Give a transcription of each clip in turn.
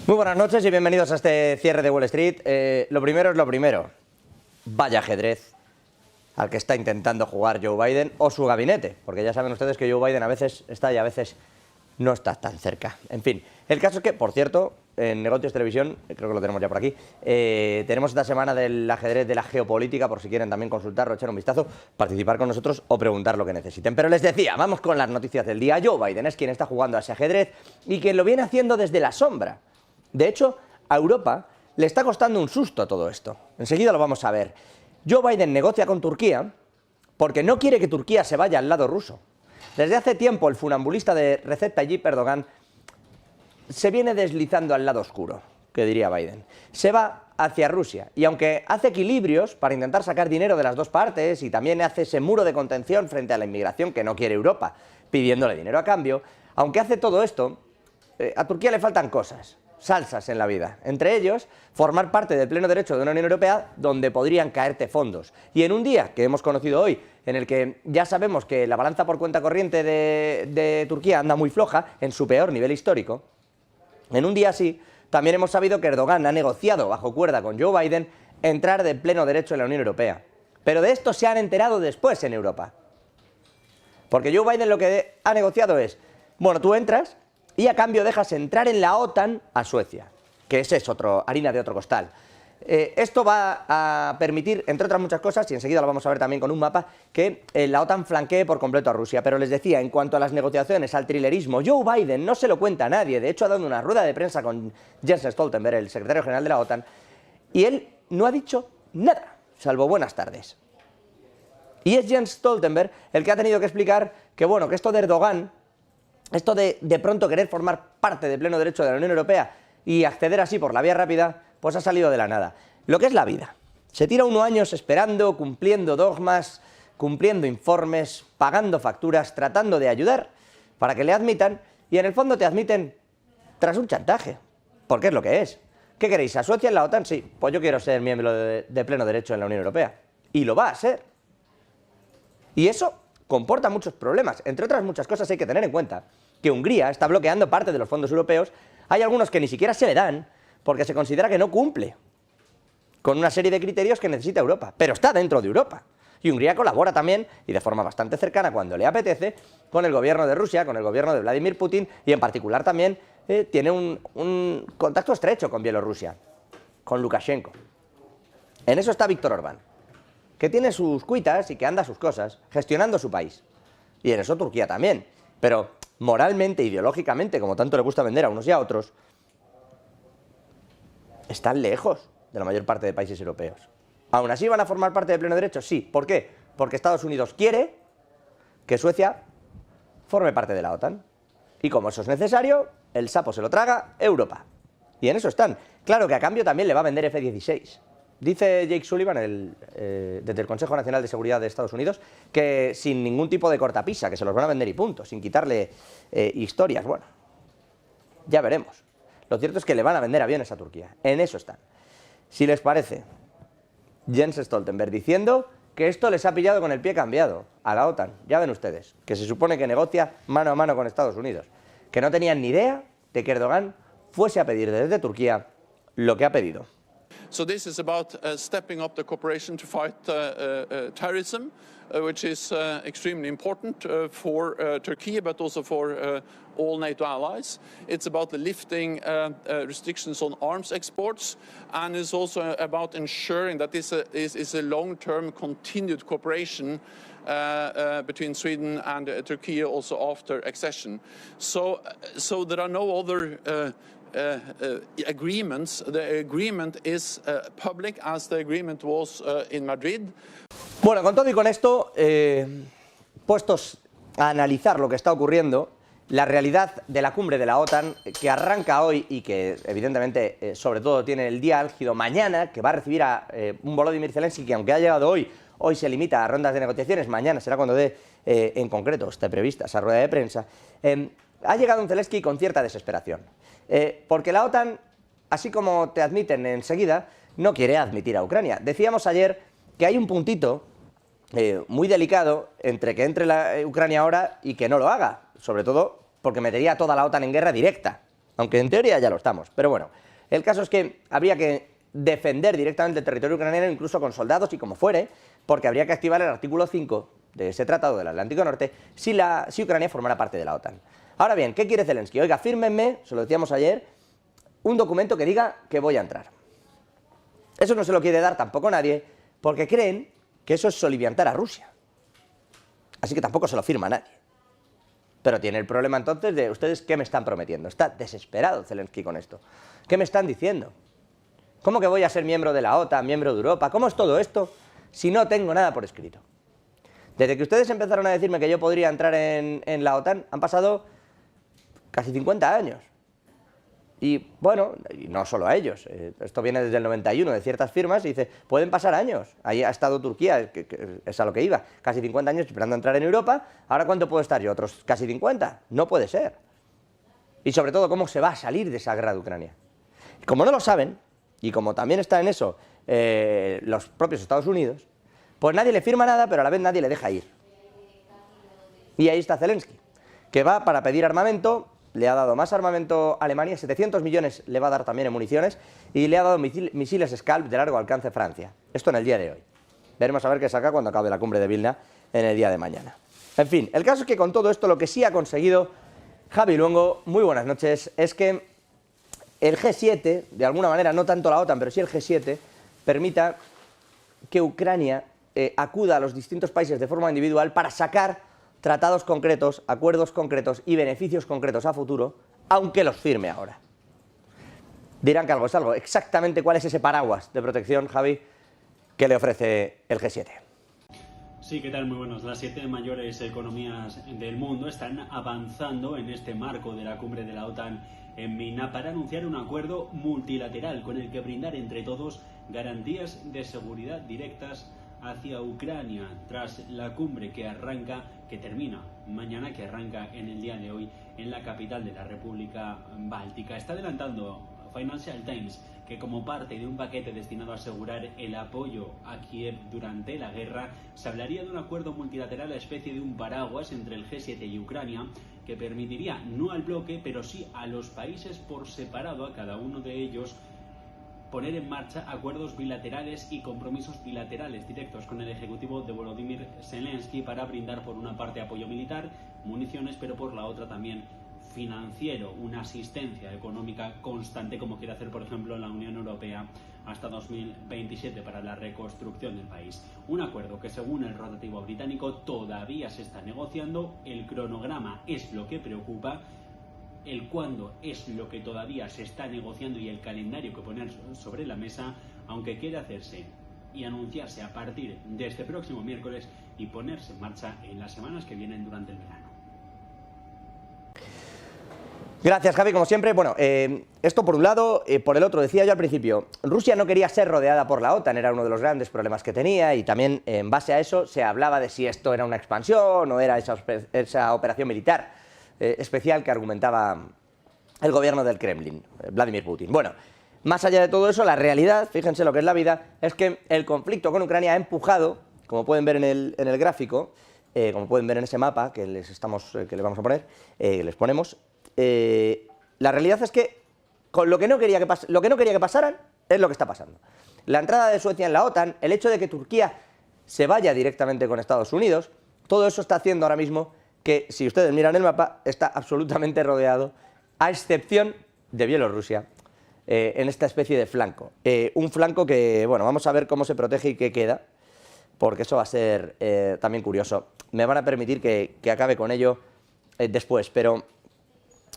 Muy buenas noches y bienvenidos a este cierre de Wall Street. Lo primero es lo primero. Vaya ajedrez al que está intentando jugar Joe Biden o su gabinete, porque ya saben ustedes que Joe Biden a veces está y a veces no está tan cerca. En fin, el caso es que, por cierto, en Negocios Televisión, creo que lo tenemos ya por aquí, tenemos esta semana del ajedrez de la geopolítica, por si quieren también consultarlo, echar un vistazo, participar con nosotros o preguntar lo que necesiten. Pero les decía, vamos con las noticias del día. Joe Biden es quien está jugando a ese ajedrez y quien lo viene haciendo desde la sombra. De hecho, a Europa le está costando un susto todo esto. Enseguida lo vamos a ver. Joe Biden negocia con Turquía porque no quiere que Turquía se vaya al lado ruso. Desde hace tiempo el funambulista de Recep Tayyip Erdogan se viene deslizando al lado oscuro, que diría Biden. Se va hacia Rusia y aunque hace equilibrios para intentar sacar dinero de las dos partes y también hace ese muro de contención frente a la inmigración que no quiere Europa, pidiéndole dinero a cambio, aunque hace todo esto, a Turquía le faltan cosas. Salsas en la vida, entre ellos formar parte del pleno derecho de una Unión Europea donde podrían caerte fondos. Y en un día que hemos conocido hoy, en el que ya sabemos que la balanza por cuenta corriente de Turquía anda muy floja, en su peor nivel histórico, en un día así también hemos sabido que Erdogan ha negociado bajo cuerda con Joe Biden entrar de pleno derecho en la Unión Europea. Pero de esto se han enterado después en Europa. Porque Joe Biden lo que ha negociado es, bueno, tú entras y a cambio dejas entrar en la OTAN a Suecia, que ese es harina de otro costal. Esto va a permitir, entre otras muchas cosas, y enseguida lo vamos a ver también con un mapa, que la OTAN flanquee por completo a Rusia. Pero les decía, en cuanto a las negociaciones, al trilerismo, Joe Biden no se lo cuenta a nadie. De hecho, ha dado una rueda de prensa con Jens Stoltenberg, el secretario general de la OTAN, y él no ha dicho nada, salvo buenas tardes. Y es Jens Stoltenberg el que ha tenido que explicar que, bueno, que esto de Erdogan, esto de pronto querer formar parte de pleno derecho de la Unión Europea y acceder así por la vía rápida, pues ha salido de la nada. Lo que es la vida. Se tira unos años esperando, cumpliendo dogmas, cumpliendo informes, pagando facturas, tratando de ayudar para que le admitan, y en el fondo te admiten tras un chantaje, porque es lo que es. ¿Qué queréis? ¿A Suecia en la OTAN? Sí, pues yo quiero ser miembro de pleno derecho en la Unión Europea. Y lo va a ser. Y eso comporta muchos problemas. Entre otras muchas cosas hay que tener en cuenta que Hungría está bloqueando parte de los fondos europeos. Hay algunos que ni siquiera se le dan porque se considera que no cumple con una serie de criterios que necesita Europa, pero está dentro de Europa. Y Hungría colabora también, y de forma bastante cercana cuando le apetece, con el gobierno de Rusia, con el gobierno de Vladimir Putin, y en particular también tiene un contacto estrecho con Bielorrusia, con Lukashenko. En eso está Víctor Orbán, que tiene sus cuitas y que anda sus cosas, gestionando su país. Y en eso Turquía también. Pero moralmente, ideológicamente, como tanto le gusta vender a unos y a otros, están lejos de la mayor parte de países europeos. ¿Aún así van a formar parte de pleno derecho? Sí. ¿Por qué? Porque Estados Unidos quiere que Suecia forme parte de la OTAN. Y como eso es necesario, el sapo se lo traga Europa. Y en eso están. Claro que a cambio también le va a vender F-16. Dice Jake Sullivan, desde el Consejo Nacional de Seguridad de Estados Unidos, que sin ningún tipo de cortapisa, que se los van a vender y punto, sin quitarle historias. Bueno, ya veremos. Lo cierto es que le van a vender aviones a Turquía. En eso están. Si les parece, Jens Stoltenberg diciendo que esto les ha pillado con el pie cambiado a la OTAN. Ya ven ustedes, que se supone que negocia mano a mano con Estados Unidos. Que no tenían ni idea de que Erdogan fuese a pedir desde Turquía lo que ha pedido. So this is about stepping up the cooperation to fight terrorism, which is extremely important for Turkey, but also for all NATO allies. It's about the lifting restrictions on arms exports, and it's also about ensuring that this is a long-term continued cooperation between Sweden and Turkey also after accession. So there are no other agreements. The agreement is public, as the agreement was in Madrid. Bueno, con todo y con esto, puestos a analizar lo que está ocurriendo, la realidad de la cumbre de la OTAN, que arranca hoy y que evidentemente sobre todo tiene el día álgido mañana, que va a recibir a un Volodymyr Zelensky, que aunque ha llegado hoy se limita a rondas de negociaciones, mañana será cuando dé en concreto, está prevista esa rueda de prensa, ha llegado un Zelensky con cierta desesperación. Porque la OTAN, así como te admiten enseguida, no quiere admitir a Ucrania. Decíamos ayer que hay un puntito muy delicado entre que entre Ucrania ahora y que no lo haga, sobre todo porque metería a toda la OTAN en guerra directa. aunque en teoría ya lo estamos. Pero bueno, el caso es que habría que defender directamente el territorio ucraniano, incluso con soldados y como fuere, porque habría que activar el artículo 5 de ese tratado del Atlántico Norte si Ucrania formara parte de la OTAN. Ahora bien, ¿qué quiere Zelensky? Oiga, fírmenme, se lo decíamos ayer, un documento que diga que voy a entrar. Eso no se lo quiere dar tampoco nadie, porque creen que eso es soliviantar a Rusia. Así que tampoco se lo firma nadie. Pero tiene el problema entonces de, ¿ustedes qué me están prometiendo? Está desesperado Zelensky con esto. ¿Qué me están diciendo? ¿Cómo que voy a ser miembro de la OTAN, miembro de Europa? ¿Cómo es todo esto si no tengo nada por escrito? Desde que ustedes empezaron a decirme que yo podría entrar en la OTAN, han pasado casi 50 años. Y bueno, y no solo a ellos, esto viene desde el 91 de ciertas firmas y dice, pueden pasar años. Ahí ha estado Turquía, que es a lo que iba, casi 50 años esperando entrar en Europa. ¿Ahora cuánto puedo estar yo? ¿Otros casi 50? No puede ser. Y sobre todo, ¿cómo se va a salir de esa guerra de Ucrania? Y como no lo saben, y como también está en eso los propios Estados Unidos, pues nadie le firma nada, pero a la vez nadie le deja ir. Y ahí está Zelensky, que va para pedir armamento. Le ha dado más armamento a Alemania, 700 millones le va a dar también en municiones, y le ha dado misiles Scalp de largo alcance a Francia. Esto en el día de hoy. Veremos a ver qué saca cuando acabe la cumbre de Vilna en el día de mañana. En fin, el caso es que con todo esto lo que sí ha conseguido Javi Luengo, muy buenas noches, es que el G7, de alguna manera, no tanto la OTAN, pero sí el G7, permita que Ucrania acuda a los distintos países de forma individual para sacar tratados concretos, acuerdos concretos y beneficios concretos a futuro, aunque los firme ahora. Dirán que algo es algo. Exactamente cuál es ese paraguas de protección, Javi, que le ofrece el G7. Sí, ¿qué tal? Muy buenos. Las 7 mayores economías del mundo están avanzando en este marco de la cumbre de la OTAN en Vilna para anunciar un acuerdo multilateral con el que brindar entre todos garantías de seguridad directas hacia Ucrania tras la cumbre que termina mañana, que arranca en el día de hoy en la capital de la República Báltica. Está adelantando Financial Times que como parte de un paquete destinado a asegurar el apoyo a Kiev durante la guerra, se hablaría de un acuerdo multilateral, a especie de un paraguas entre el G7 y Ucrania, que permitiría no al bloque, pero sí a los países por separado, a cada uno de ellos, poner en marcha acuerdos bilaterales y compromisos bilaterales directos con el ejecutivo de Volodymyr Zelensky para brindar por una parte apoyo militar, municiones, pero por la otra también financiero, una asistencia económica constante, como quiere hacer por ejemplo la Unión Europea hasta 2027 para la reconstrucción del país. Un acuerdo que, según el rotativo británico, todavía se está negociando. El cronograma es lo que preocupa, el cuándo es lo que todavía se está negociando y el calendario que poner sobre la mesa, aunque quiere hacerse y anunciarse a partir de este próximo miércoles y ponerse en marcha en las semanas que vienen durante el verano. Gracias, Javi, como siempre. Bueno, esto por un lado. Por el otro, decía yo al principio, Rusia no quería ser rodeada por la OTAN, era uno de los grandes problemas que tenía, y también en base a eso se hablaba de si esto era una expansión o era esa operación militar especial que argumentaba el gobierno del Kremlin, Vladimir Putin. Bueno, más allá de todo eso, la realidad, fíjense lo que es la vida, es que el conflicto con Ucrania ha empujado, como pueden ver en el gráfico, como pueden ver en ese mapa que les vamos a poner, les ponemos. La realidad es que con lo que no quería que pasaran es lo que está pasando. La entrada de Suecia en la OTAN, el hecho de que Turquía se vaya directamente con Estados Unidos, todo eso está haciendo ahora mismo que, si ustedes miran el mapa, está absolutamente rodeado, a excepción de Bielorrusia, en esta especie de flanco. Un flanco que, bueno, vamos a ver cómo se protege y qué queda, porque eso va a ser también curioso. Me van a permitir que acabe con ello después, pero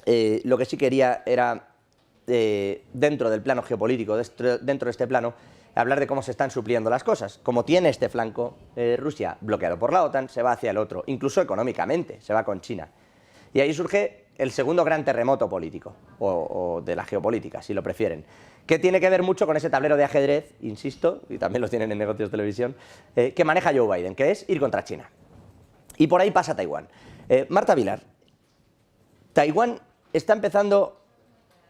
lo que sí quería era, dentro del plano geopolítico, dentro de este plano, hablar de cómo se están supliendo las cosas. Como tiene este flanco Rusia bloqueado por la OTAN, se va hacia el otro, incluso económicamente, se va con China. Y ahí surge el segundo gran terremoto político, o de la geopolítica, si lo prefieren, que tiene que ver mucho con ese tablero de ajedrez, insisto, y también lo tienen en Negocios Televisión, que maneja Joe Biden, que es ir contra China. Y por ahí pasa Taiwán. Marta Vilar, Taiwán está empezando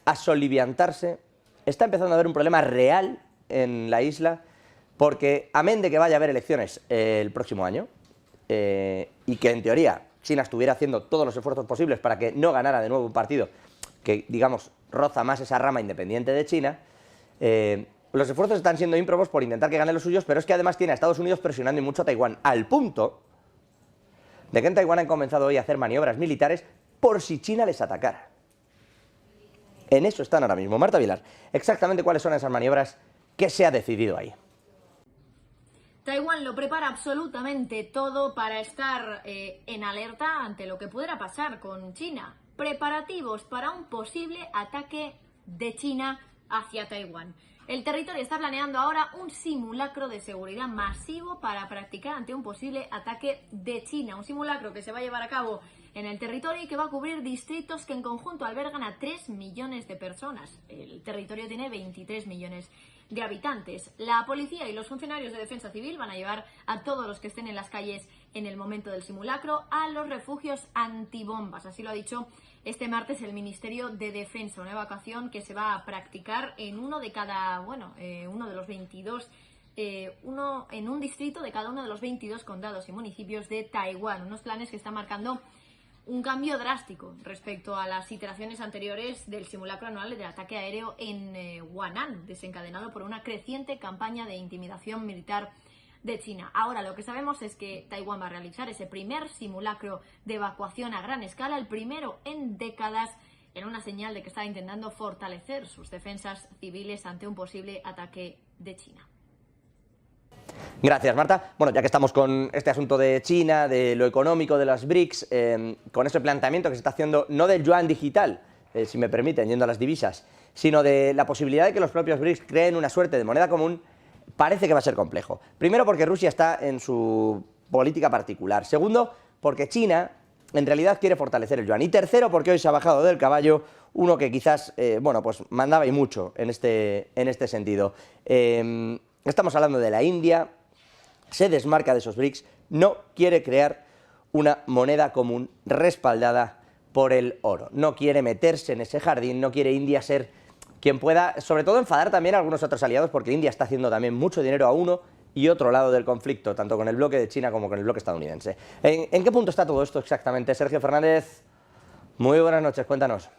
a soliviantarse, está empezando a haber un problema real en la isla, porque amén de que vaya a haber elecciones el próximo año, y que en teoría China estuviera haciendo todos los esfuerzos posibles para que no ganara de nuevo un partido que, digamos, roza más esa rama independiente de China, los esfuerzos están siendo ímprobos por intentar que gane los suyos, pero es que además tiene a Estados Unidos presionando y mucho a Taiwán, al punto de que en Taiwán han comenzado hoy a hacer maniobras militares por si China les atacara. En eso están ahora mismo. Marta Vilar, exactamente cuáles son esas maniobras que se ha decidido ahí. Taiwán lo prepara absolutamente todo para estar en alerta ante lo que pudiera pasar con China. Preparativos para un posible ataque de China hacia Taiwán. El territorio está planeando ahora un simulacro de seguridad masivo para practicar ante un posible ataque de China. Un simulacro que se va a llevar a cabo en el territorio y que va a cubrir distritos que en conjunto albergan a 3 millones de personas. El territorio tiene 23 millones de habitantes. La policía y los funcionarios de defensa civil van a llevar a todos los que estén en las calles en el momento del simulacro a los refugios antibombas. Así lo ha dicho este martes el Ministerio de Defensa, una evacuación que se va a practicar en uno de cada, uno de los 22, uno en un distrito de cada uno de los 22 condados y municipios de Taiwán. Unos planes que están marcando un cambio drástico respecto a las iteraciones anteriores del simulacro anual del ataque aéreo en Huanan, desencadenado por una creciente campaña de intimidación militar de China. Ahora lo que sabemos es que Taiwán va a realizar ese primer simulacro de evacuación a gran escala, el primero en décadas, en una señal de que está intentando fortalecer sus defensas civiles ante un posible ataque de China. Gracias, Marta. Bueno, ya que estamos con este asunto de China, de lo económico, de las BRICS, con ese planteamiento que se está haciendo, no del yuan digital, si me permiten, yendo a las divisas, sino de la posibilidad de que los propios BRICS creen una suerte de moneda común, parece que va a ser complejo. Primero, porque Rusia está en su política particular. Segundo, porque China en realidad quiere fortalecer el yuan. Y tercero, porque hoy se ha bajado del caballo uno que quizás, pues mandaba y mucho en este sentido. Estamos hablando de la India, se desmarca de esos BRICS, no quiere crear una moneda común respaldada por el oro. No quiere meterse en ese jardín, no quiere India ser quien pueda, sobre todo, enfadar también a algunos otros aliados, porque India está haciendo también mucho dinero a uno y otro lado del conflicto, tanto con el bloque de China como con el bloque estadounidense. ¿En qué punto está todo esto exactamente? Sergio Fernández, muy buenas noches, cuéntanos.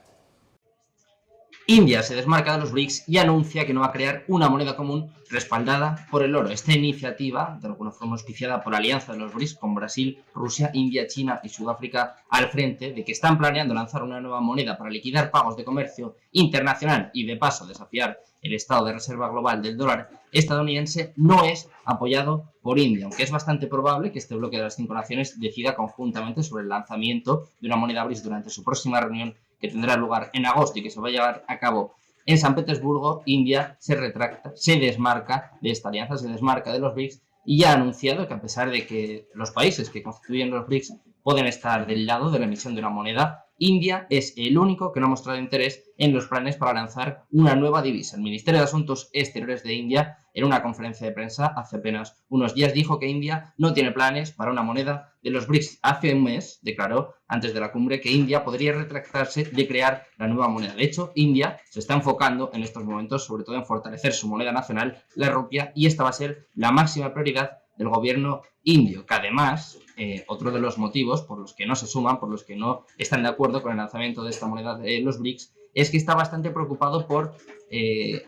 India se desmarca de los BRICS y anuncia que no va a crear una moneda común respaldada por el oro. Esta iniciativa, de alguna forma auspiciada por la alianza de los BRICS con Brasil, Rusia, India, China y Sudáfrica al frente, de que están planeando lanzar una nueva moneda para liquidar pagos de comercio internacional y de paso desafiar el estado de reserva global del dólar estadounidense, no es apoyado por India, aunque es bastante probable que este bloque de las 5 naciones decida conjuntamente sobre el lanzamiento de una moneda BRICS durante su próxima reunión que tendrá lugar en agosto y que se va a llevar a cabo en San Petersburgo. India se retracta, se desmarca de esta alianza, se desmarca de los BRICS y ya ha anunciado que a pesar de que los países que constituyen los BRICS pueden estar del lado de la emisión de una moneda, India es el único que no ha mostrado interés en los planes para lanzar una nueva divisa. El Ministerio de Asuntos Exteriores de India, en una conferencia de prensa hace apenas unos días, dijo que India no tiene planes para una moneda de los BRICS. Hace un mes declaró, antes de la cumbre, que India podría retractarse de crear la nueva moneda. De hecho, India se está enfocando en estos momentos sobre todo en fortalecer su moneda nacional, la rupia, y esta va a ser la máxima prioridad del gobierno indio, que además, otro de los motivos por los que no se suman, por los que no están de acuerdo con el lanzamiento de esta moneda de los BRICS, es que está bastante preocupado por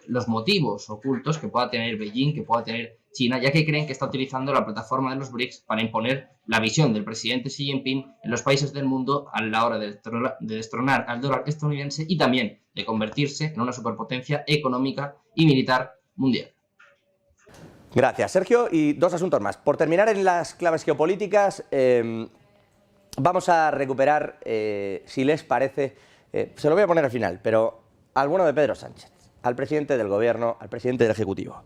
los motivos ocultos que pueda tener Beijing, que pueda tener China, ya que creen que está utilizando la plataforma de los BRICS para imponer la visión del presidente Xi Jinping en los países del mundo a la hora de destronar al dólar estadounidense y también de convertirse en una superpotencia económica y militar mundial. Gracias, Sergio. Y dos asuntos más. Por terminar en las claves geopolíticas, vamos a recuperar, si les parece, se lo voy a poner al final, pero al bueno de Pedro Sánchez, al presidente del gobierno, al presidente del Ejecutivo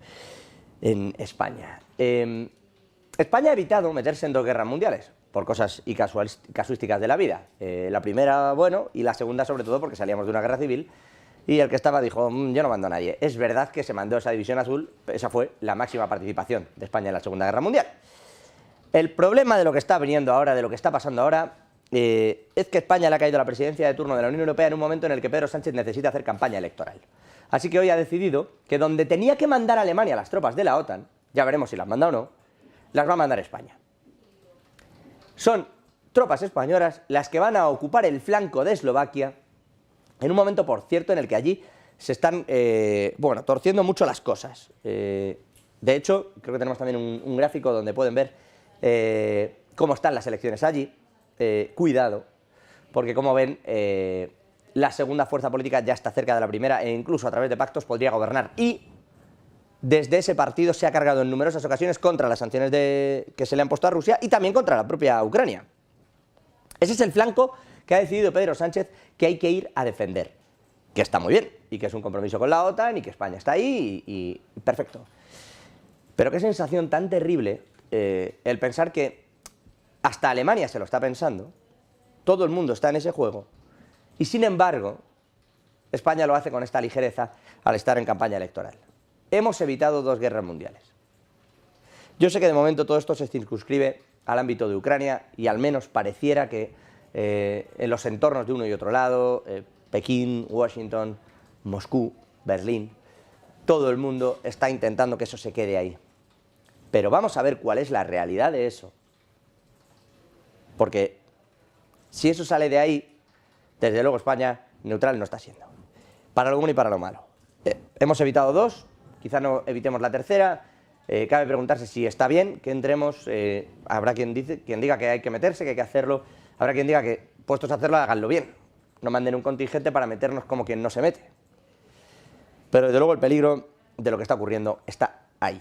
en España. España ha evitado meterse en 2 guerras mundiales por cosas y casuísticas de la vida. La primera, bueno, y la segunda sobre todo porque salíamos de una guerra civil y el que estaba dijo, yo no mando a nadie. Es verdad que se mandó esa división azul, esa fue la máxima participación de España en la Segunda Guerra Mundial. El problema de lo que está viniendo ahora, de lo que está pasando ahora, es que España le ha caído la presidencia de turno de la Unión Europea en un momento en el que Pedro Sánchez necesita hacer campaña electoral. Así que hoy ha decidido que donde tenía que mandar Alemania las tropas de la OTAN, ya veremos si las manda o no, las va a mandar España. Son tropas españolas las que van a ocupar el flanco de Eslovaquia En un momento, por cierto, en el que allí se están, torciendo mucho las cosas. De hecho, creo que tenemos también un gráfico donde pueden ver cómo están las elecciones allí. Cuidado, porque como ven, la segunda fuerza política ya está cerca de la primera e incluso a través de pactos podría gobernar. Y desde ese partido se ha cargado en numerosas ocasiones contra las sanciones que se le han puesto a Rusia y también contra la propia Ucrania. Ese es el flanco que ha decidido Pedro Sánchez que hay que ir a defender, que está muy bien y que es un compromiso con la OTAN y que España está ahí y perfecto. Pero qué sensación tan terrible el pensar que hasta Alemania se lo está pensando, todo el mundo está en ese juego y sin embargo España lo hace con esta ligereza al estar en campaña electoral. Hemos evitado 2 guerras mundiales. Yo sé que de momento todo esto se circunscribe al ámbito de Ucrania y al menos pareciera que en los entornos de uno y otro lado, Pekín, Washington, Moscú, Berlín, todo el mundo está intentando que eso se quede ahí. Pero vamos a ver cuál es la realidad de eso. Porque si eso sale de ahí, desde luego España neutral no está siendo. Para lo bueno y para lo malo. Hemos evitado 2, quizá no evitemos la tercera. Cabe preguntarse si está bien que entremos. Habrá quien diga que hay que meterse, que hay que hacerlo. Habrá quien diga que, puestos a hacerlo, háganlo bien. No manden un contingente para meternos como quien no se mete. Pero desde luego el peligro de lo que está ocurriendo está ahí.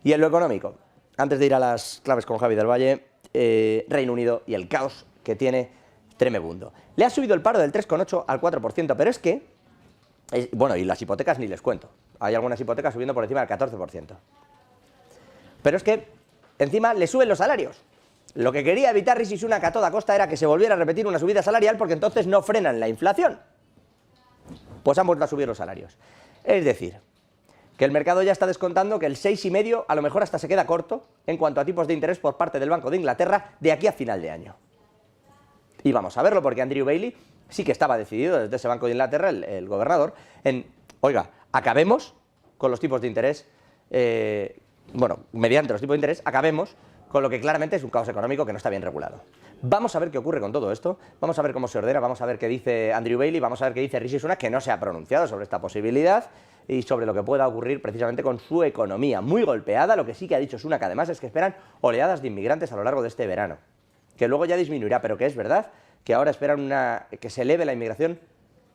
Y en lo económico, antes de ir a las claves con Javi del Valle, Reino Unido y el caos que tiene tremebundo. Le ha subido el paro del 3,8 al 4%, pero es que, y las hipotecas ni les cuento. Hay algunas hipotecas subiendo por encima del 14%. Pero es que encima le suben los salarios. Lo que quería evitar Rishi Sunak a toda costa era que se volviera a repetir una subida salarial porque entonces no frenan la inflación. Pues han vuelto a subir los salarios. Es decir, que el mercado ya está descontando que el 6,5 a lo mejor hasta se queda corto en cuanto a tipos de interés por parte del Banco de Inglaterra de aquí a final de año. Y vamos a verlo porque Andrew Bailey sí que estaba decidido desde ese Banco de Inglaterra, el gobernador, en, oiga, acabemos con los tipos de interés, mediante los tipos de interés, acabemos con lo que claramente es un caos económico que no está bien regulado. Vamos a ver qué ocurre con todo esto, vamos a ver cómo se ordena, vamos a ver qué dice Andrew Bailey, vamos a ver qué dice Rishi Sunak, que no se ha pronunciado sobre esta posibilidad y sobre lo que pueda ocurrir precisamente con su economía muy golpeada. Lo que sí que ha dicho Sunak además es que esperan oleadas de inmigrantes a lo largo de este verano, que luego ya disminuirá, pero que es verdad que ahora esperan que se eleve la inmigración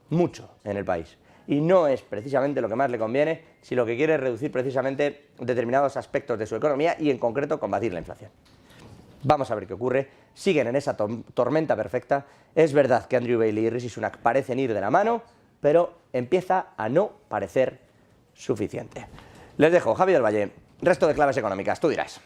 mucho en el país. Y no es precisamente lo que más le conviene si lo que quiere es reducir precisamente determinados aspectos de su economía y en concreto combatir la inflación. Vamos a ver qué ocurre. Siguen en esa tormenta perfecta. Es verdad que Andrew Bailey y Rishi Sunak parecen ir de la mano, pero empieza a no parecer suficiente. Les dejo, Javi del Valle, resto de claves económicas, tú dirás.